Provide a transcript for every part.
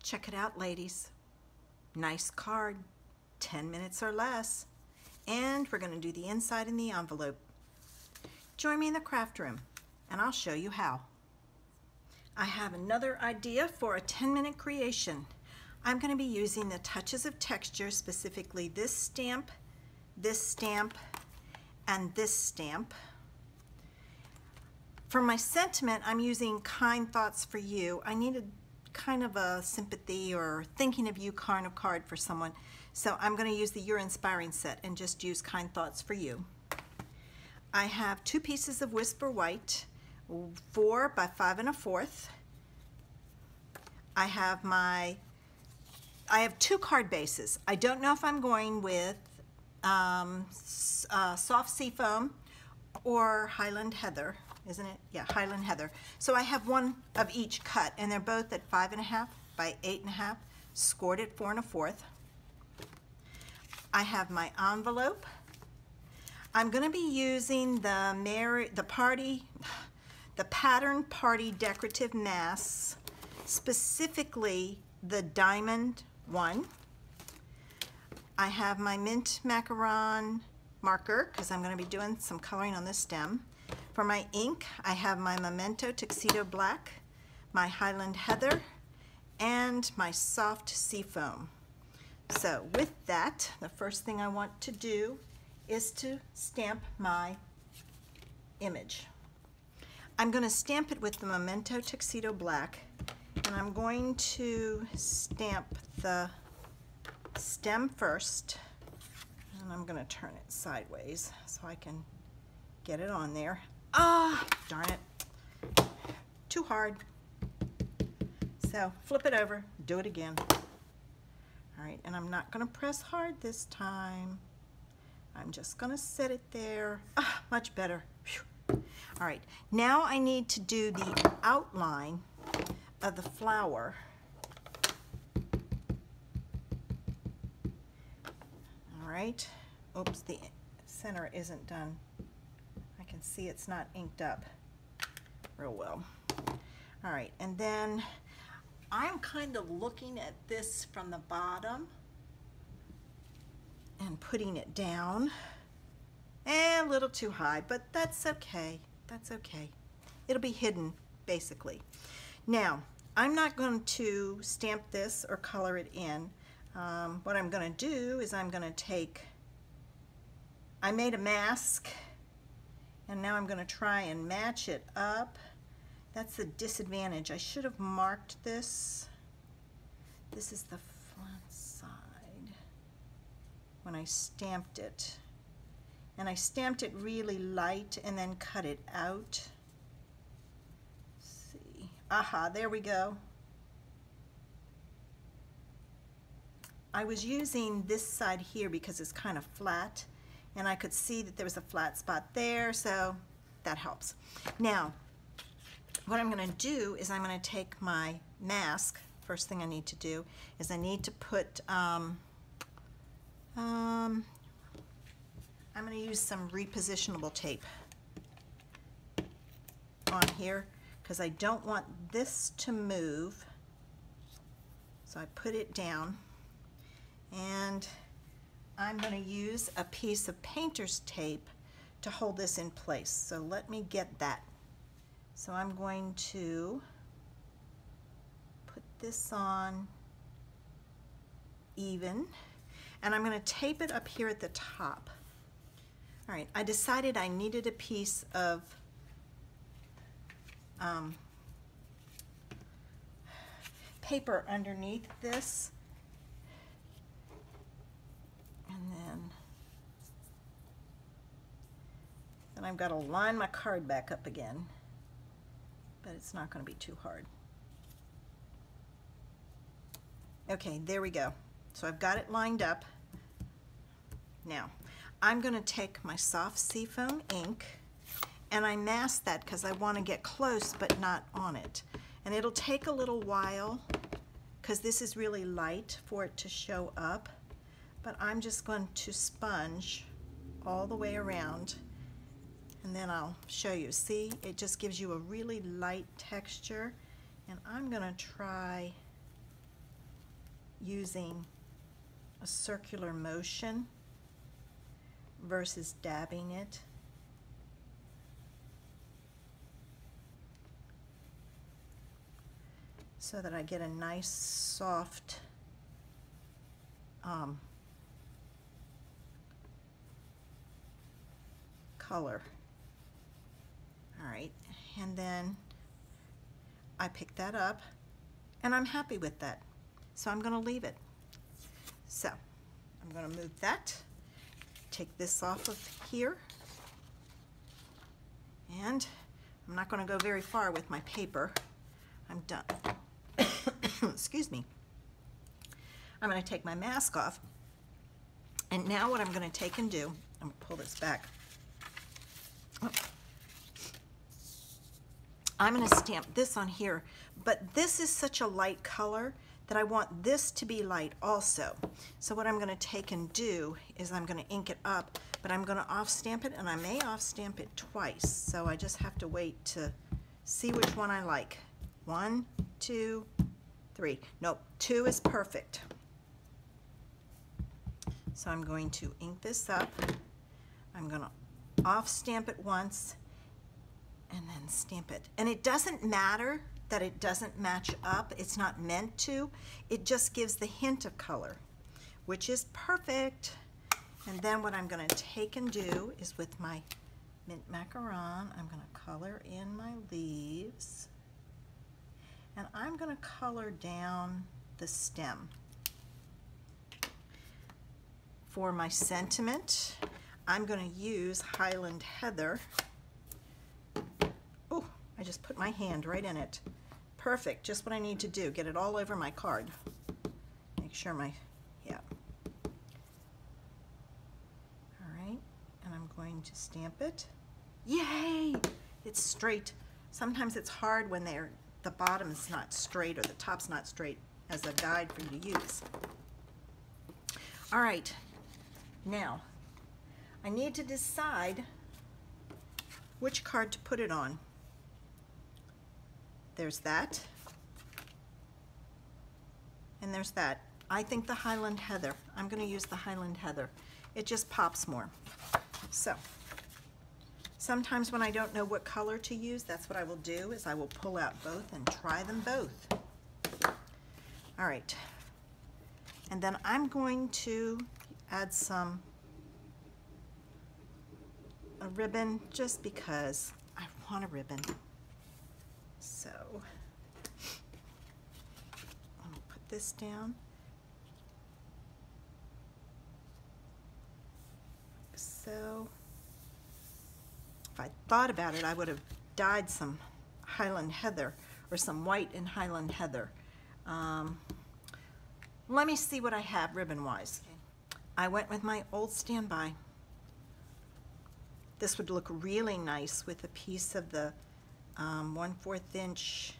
Check it out, ladies. Nice card, 10 minutes or less. And we're going to do the inside in the envelope. Join me in the craft room and I'll show you how. I have another idea for a 10-minute creation. I'm going to be using the touches of texture, specifically this stamp, and this stamp. For my sentiment, I'm using Kind Thoughts for You. I needed kind of a sympathy or thinking of you kind of card for someone. So I'm going to use the You're Inspiring set and just use Kind Thoughts for You. I have 2 pieces of Whisper White, 4 by 5 1/4. I have 2 card bases. I don't know if I'm going with soft Seafoam or Highland Heather, isn't it? Yeah, Highland Heather. So I have 1 of each cut, and they're both at 5 1/2 by 8 1/2, scored at 4 1/4. I have my envelope. I'm going to be using the Pattern Party Decorative Masks, specifically the diamond one. I have my mint Macaron marker because I'm going to be doing some coloring on this stem. For my ink, I have my Memento Tuxedo black, my Highland Heather, and my soft Seafoam. So with that, the first thing I want to do is to stamp my image. I'm going to stamp it with the Memento Tuxedo black, and I'm going to stamp the stem first, and I'm going to turn it sideways so I can get it on there. Ah, darn it, too hard. So flip it over, do it again. All right, and I'm not going to press hard this time. I'm just going to set it there. Ah, much better. Whew. All right, now I need to do the outline of the flower. All right. Oops, the center isn't done. I can see it's not inked up real well. All right, and then I'm kind of looking at this from the bottom and putting it down. A little too high, but that's okay. That's okay. It'll be hidden, basically. Now, I'm not going to stamp this or color it in. What I'm going to do is I'm going to take, I made a mask, and now I'm going to try and match it up. That's the disadvantage. I should have marked this. This is the front side when I stamped it. And I stamped it really light and then cut it out. Let's see. Aha, there we go. I was using this side here because it's kind of flat, and I could see that there was a flat spot there, so that helps. Now, what I'm going to do is I'm going to take my mask. First thing I need to do is I need to put, I'm going to use some repositionable tape on here because I don't want this to move. So I put it down, and I'm going to use a piece of painter's tape to hold this in place. So let me get that. So I'm going to put this on even, and I'm going to tape it up here at the top. All right, I decided I needed a piece of paper underneath this, and then I've got to line my card back up again, but it's not going to be too hard. Okay, there we go. So I've got it lined up. Now, I'm going to take my soft Seafoam ink, and I mask that because I want to get close but not on it. And it'll take a little while because this is really light for it to show up, but I'm just going to sponge all the way around, and then I'll show you. See, it just gives you a really light texture, and I'm going to try using a circular motion versus dabbing it. So that I get a nice soft color. All right, and then I pick that up and I'm happy with that. So I'm going to leave it. So I'm going to move that, take this off of here, and I'm not going to go very far with my paper. I'm done. Excuse me. I'm going to take my mask off, and now what I'm going to take and do, I'm going to pull this back. Oh. I'm going to stamp this on here, but this is such a light color that I want this to be light also. So what I'm going to take and do is I'm going to ink it up, but I'm going to off stamp it, and I may off stamp it twice. So I just have to wait to see which one I like. 1, 2, 3. Nope, 2 is perfect. So I'm going to ink this up. I'm going to off stamp it once and then stamp it. And it doesn't matter that it doesn't match up. It's not meant to. It just gives the hint of color, which is perfect. And then what I'm going to take and do is with my mint macaron, I'm going to color in my leaves. And I'm going to color down the stem. For my sentiment, I'm going to use Highland Heather. Oh, I just put my hand right in it. Perfect, just what I need to do. Get it all over my card. Make sure yeah. All right, and I'm going to stamp it. Yay! It's straight. Sometimes it's hard when the bottom is not straight or the top's not straight as a guide for you to use. All right, now I need to decide which card to put it on. There's that, and there's that. I think the Highland Heather. I'm going to use the Highland Heather. It just pops more. So sometimes when I don't know what color to use, that's what I will do, is I will pull out both and try them both. All right, and then I'm going to add a ribbon just because I want a ribbon. So I'm going to put this down. So if I thought about it, I would have dyed some Highland Heather or some white in Highland Heather. Let me see what I have ribbon-wise. I went with my old standby. This would look really nice with a piece of the 1/4 inch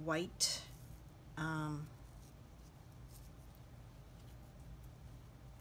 white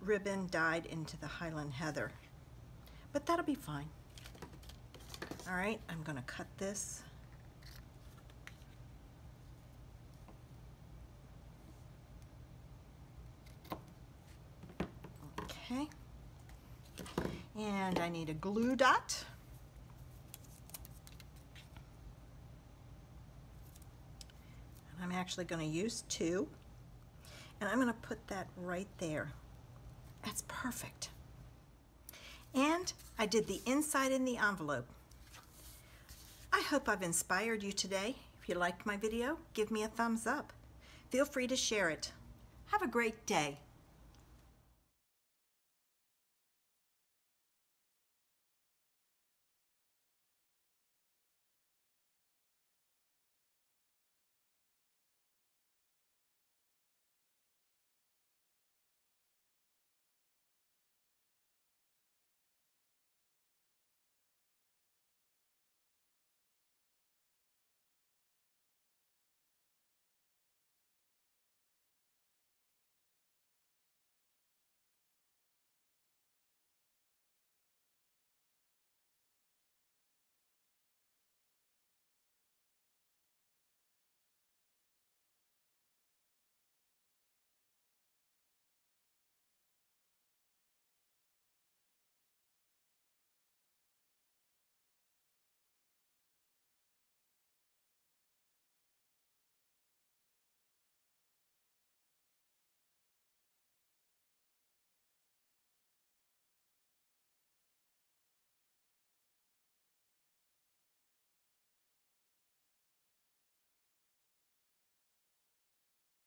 ribbon dyed into the Highland Heather. But that'll be fine. All right, I'm going to cut this. Okay. And I need a glue dot. And I'm actually going to use 2. And I'm going to put that right there. That's perfect. And I did the inside in the envelope. I hope I've inspired you today. If you liked my video, give me a thumbs up. Feel free to share it. Have a great day.